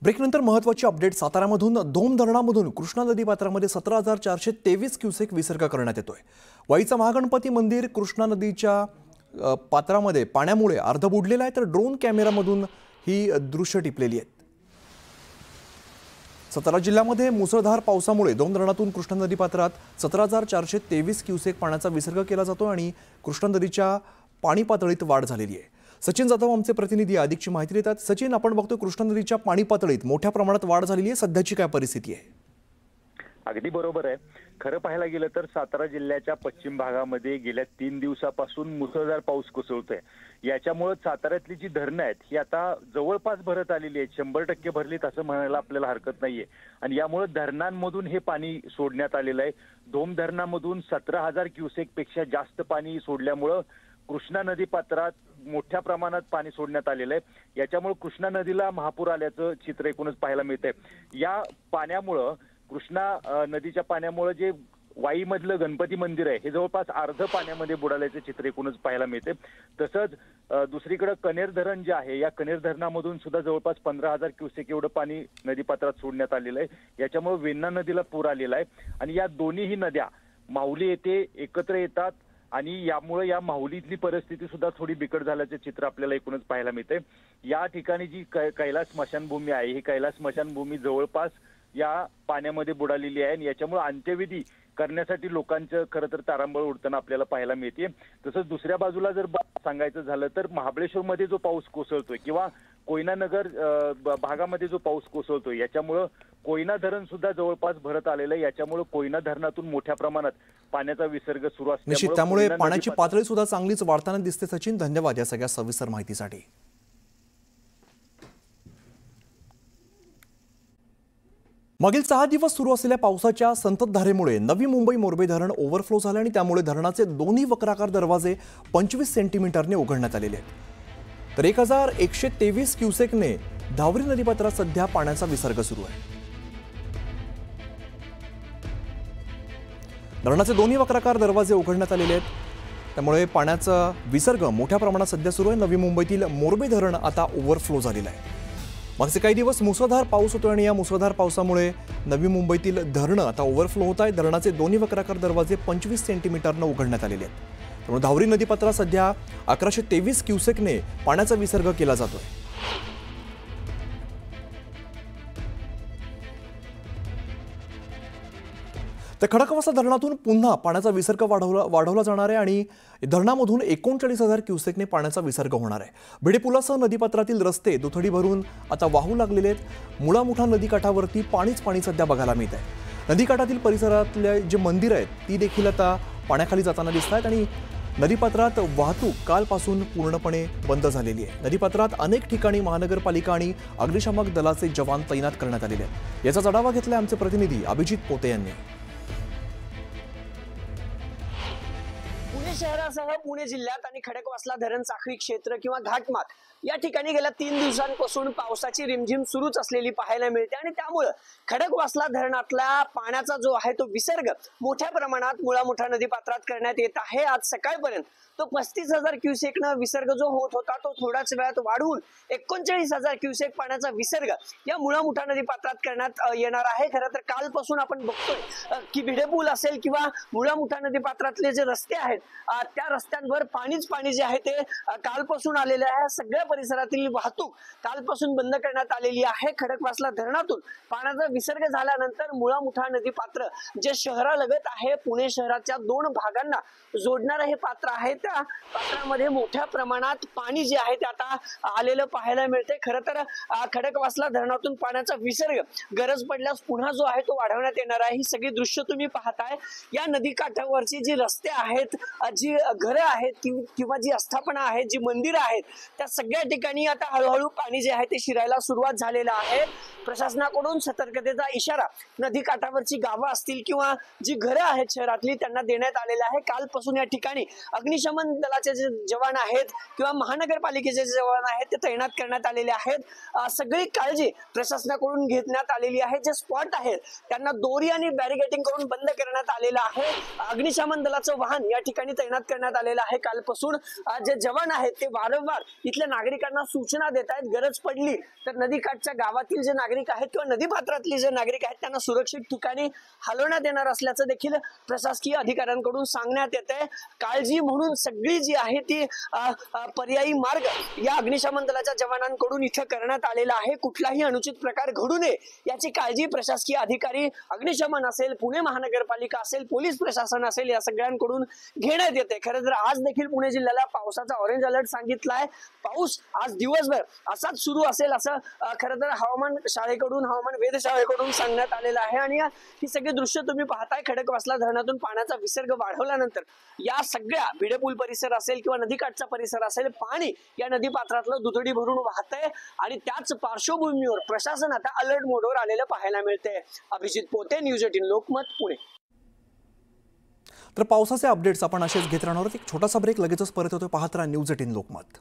ब्रेकनंतर महत्त्वाची अपडेट. साताऱ्यामधून दोन धरणामधून कृष्णा नदी पात्रामध्ये 17,423 क्युसेक विसर्ग करण्यात येतोय. वाईचा महागणपती मंदिर कृष्णा नदीच्या पात्रामध्ये पाण्यामुळे अर्ध बुडलेलं आहे, तर ड्रोन कॅमेरामधून ही दृश्य टिपलेली आहेत. सातारा जिल्ह्यामध्ये मुसळधार पावसामुळे दोन धरणातून कृष्णा नदी पात्रात 17,423 क्युसेक पाण्याचा विसर्ग केला जातो आणि कृष्णा नदीच्या पाणी पातळीत वाढ झालेली आहे. सचिन जाधव आमचे प्रतिनिधी अधिकची माहिती देतात. सचिन, आपण बघतो कृष्णा नदीच्या पाणी पातळीत मोठ्या प्रमाणात वाढ झालेली आहे. सध्याची काय परिस्थिती आहे? अगदी बरोबर आहे. खरं पाहायला गेलं तर सातारा जिल्ह्याच्या पश्चिम भागामध्ये गेल्या 3 दिवसापासून मुसळधार पाऊस कोसळतोय. याच्यामुळे साताऱ्यातली जी धरणं आहेत ही आता जवळपास भरत आलेली आहेत. 100% भरलीत असं म्हणायला आपल्याला हरकत नाहीये. आणि यामुळे धरणांमधून हे पाणी सोडण्यात आलेलं आहे. धोम धरणामधून 17,000 क्युसेक पेक्षा जास्त पाणी सोडल्यामुळं कृष्णा नदी पात्रात मोठ्या प्रमाणात पाणी सोडण्यात आलेलं आहे. याच्यामुळे कृष्णा नदीला महापूर आल्याचं चित्र एकूणच पाहायला मिळतंय. या पाण्यामुळं कृष्णा नदीच्या पाण्यामुळे जे वाईमधलं गणपती मंदिर आहे हे जवळपास अर्ध पाण्यामध्ये बुडाल्याचं चित्र एकूणच पाहायला मिळते. तसंच दुसरीकडे कनेर धरण जे आहे, या कनेर धरणामधून सुद्धा जवळपास 15,000 क्युसेक एवढं पाणी नदीपात्रात सोडण्यात आलेलं आहे. याच्यामुळे वेण्णा नदीला पूर आलेला आहे आणि या दोन्हीही नद्या माहुली येथे एकत्र येतात आणि यामुळे या माहुलीतली परिस्थिती सुद्धा थोडी बिकट झाल्याचे चित्र आपल्याला एकूणच पाहायला मिळते. या ठिकाणी जी कैलास स्मशानभूमी आहे, ही कैलास स्मशानभूमी जवळपास या पाण्यामध्ये बुडालेली आहे आणि याच्यामुळे अंत्यविधी करण्यासाठी लोकांचं खरं तर तारांबळ उडताना आपल्याला पाहायला मिळते. तसंच दुसऱ्या बाजूला जर सांगायचं झालं तर महाबळेश्वरमध्ये जो पाऊस कोसळतोय किंवा कोयना नगर भागामध्ये जो पाऊस कोसळतोय, याच्यामुळं कोयना धरण सुद्धा जवळपास भरत आलेलं आहे. याच्यामुळे कोयना धरणातून मोठ्या प्रमाणात पाण्याचा विसर्ग सुरू असल्यामुळे त्यामुळे पाण्याची पातळी सुद्धा चांगलीच वाढताना दिसते. सचिन, धन्यवाद या सगळ्या सविस्तर माहितीसाठी. मागील 6 दिवस सुरू असलेल्या पावसाच्या संततधारेमुळे नवी मुंबई मोरबे धरण ओव्हरफ्लो झाले आणि त्यामुळे धरणाचे दोन्ही वक्राकार दरवाजे 25 सेंटीमीटरने उघडण्यात आलेले आहेत. तर 1,123 क्युसेकने धावरी नदीपात्रात सध्या पाण्याचा विसर्ग सुरू आहे. धरणाचे दोन्ही वक्राकार दरवाजे उघडण्यात आलेले आहेत, त्यामुळे पाण्याचा विसर्ग मोठ्या प्रमाणात सध्या सुरू आहे. नवी मुंबईतील मोरबे धरण आता ओव्हरफ्लो झालेलं आहे. मागचे काही दिवस मुसळधार पाऊस होतो आणि या मुसळधार पावसामुळे नवी मुंबईतील धरणं आता ओव्हरफ्लो होत आहेत. धरणाचे दोन्ही वक्राकार दरवाजे 25 सेंटीमीटरनं उघडण्यात आलेले आहेत. त्यामुळे धावरी नदीपात्रात सध्या 1,123 क्युसेकने पाण्याचा विसर्ग केला जातोय. तर खडकवासला धरणातून पुन्हा पाण्याचा विसर्ग वाढवला जाणार आहे आणि धरणामधून 39,000 क्युसेकने पाण्याचा विसर्ग होणार आहे. भिडेपुलासह नदीपात्रातील रस्ते दुथडी भरून आता वाहू लागलेले आहेत. मुळामुठा नदीकाठावरती पाणी सध्या बघायला मिळत आहे. नदीकाठातील परिसरातले जे मंदिर आहेत ती देखील आता पाण्याखाली जाताना दिसत आहेत आणि नदीपात्रात वाहतूक कालपासून पूर्णपणे बंद झालेली आहे. नदीपात्रात अनेक ठिकाणी महानगरपालिका आणि अग्निशामक दलाचे जवान तैनात करण्यात आलेले आहेत. याचा आढावा घेतलाय आमचे प्रतिनिधी अभिजित पोते यांनी. पुणे शहरासह पुणे जिल्ह्यात आणि खडकवासला धरण साखळी क्षेत्र किंवा घाटमाथ या ठिकाणी गेल्या 3 दिवसांपासून पावसाची रिमझिम सुरूच असलेली पाहायला मिळते आणि त्यामुळे खडकवासला धरणातला पाण्याचा जो आहे तो विसर्ग मोठ्या प्रमाणात मुळामुठा नदीपात्रात करण्यात येत आहे. आज सकाळपर्यंत तो 35,000 क्युसेकनं विसर्ग जो होत होता तो थोड्याच वेळात वाढवून 39,000 क्युसेक पाण्याचा विसर्ग या मुळामुठा नदीपात्रात करण्यात येणार आहे. खरं तर कालपासून आपण बघतोय की भिडेपूल असेल किंवा मुळामुठा नदीपात्रातले जे रस्ते आहेत त्या रस्त्यांवर पाणी जे आहे ते कालपासून आलेले आहे. सगळ्या परिसरातील वाहतूक कालपासून बंद करण्यात आलेली आहे. खडकवासला धरणातून पाण्याचा विसर्ग झाल्यानंतर मुळामुठा नदी पात्र जे शहरालगत आहे, पुणे शहराच्या 2 भागांना जोडणारं हे पात्र आहे, त्या पात्रामध्ये मोठ्या प्रमाणात पाणी जे आहे ते आता आलेलं पाहायला मिळते. खरं तर खडकवासला धरणातून पाण्याचा विसर्ग गरज पडल्यास पुन्हा जो आहे तो वाढवण्यात येणार आहे. ही सगळी दृश्य तुम्ही पाहताय. या नदीकाठावरची जी रस्ते आहेत, जी घरं आहेत किंवा जी आस्थापना आहेत, जी मंदिरं आहेत, त्या सगळ्या ठिकाणी आता हळूहळू पाणी जे आहे ते शिरायला सुरुवात झालेलं आहे. प्रशासनाकडून सतर्कतेचा इशारा नदीकाठावरची गावं असतील किंवा जी घरं आहेत शहरातली त्यांना देण्यात आलेला आहे. कालपासून या ठिकाणी अग्निशमन दलाचे जे जवान आहेत किंवा महानगरपालिकेचे जे जवान आहेत ते तैनात करण्यात आलेले आहेत. सगळी काळजी प्रशासनाकडून घेण्यात आलेली आहे. जे स्पॉट आहेत त्यांना दोरी आणि बॅरिकेडिंग करून बंद करण्यात आलेलं आहे. अग्निशमन दलाचं वाहन या ठिकाणी तैनात करण्यात आलेलं आहे. कालपासून जे जवान आहेत ते वारंवार इथल्या नागरिक नागरिकांना सूचना देत आहेत, गरज पडली तर नदीकाठच्या गावातील जे नागरिक आहेत किंवा नदीपात्रातले जे नागरिक आहेत त्यांना सुरक्षित ठिकाणी हलवण्यात येणार असल्याचं देखील प्रशासकीय अधिकाऱ्यांकडून सांगण्यात येत आहे। काळजी म्हणून सगळी जी आहे ती पर्यायी मार्ग या अग्निशमन दलाच्या जवानांकडून इथे करण्यात आलेला आहे। कुठलाही अनुचित प्रकार घडू नये याची काळजी प्रशासकीय अधिकारी, अग्निशमन असेल, पुणे महानगरपालिका असेल, पोलीस प्रशासन असेल, या सगळ्यांकडून घेण्यात येते। खरं तर आज देखील पुणे जिल्ह्याला पावसाचा ऑरेंज अलर्ट सांगितलाय। पाऊस आज दिवसभर असाच सुरू असेल असं खरं तर हवामान शाळेकडून, हवामान वेधशाळेकडून सांगण्यात आलेलं आहे। आणि ही सगळी दृश्य तुम्ही पाहताय, खडकवासला धरणातून पाण्याचा विसर्ग वाढवल्यानंतर या सगळ्या भिडेपूल परिसर असेल किंवा नदीकाठचा परिसर असेल, पाणी या नदीपात्रातलं दुथडी भरून वाहतंय आणि त्याच पार्श्वभूमीवर प्रशासन आता अलर्ट मोडवर आलेलं पाहायला मिळतंय। अभिजित पोते, न्यूज 18 लोकमत, पुणे। तर पावसाचे अपडेट्स आपण असेच घेत राहणार आहोत। एक छोटासा ब्रेक, लगेचच परत येतोय। पाहत राहा न्यूज 18 लोकमत।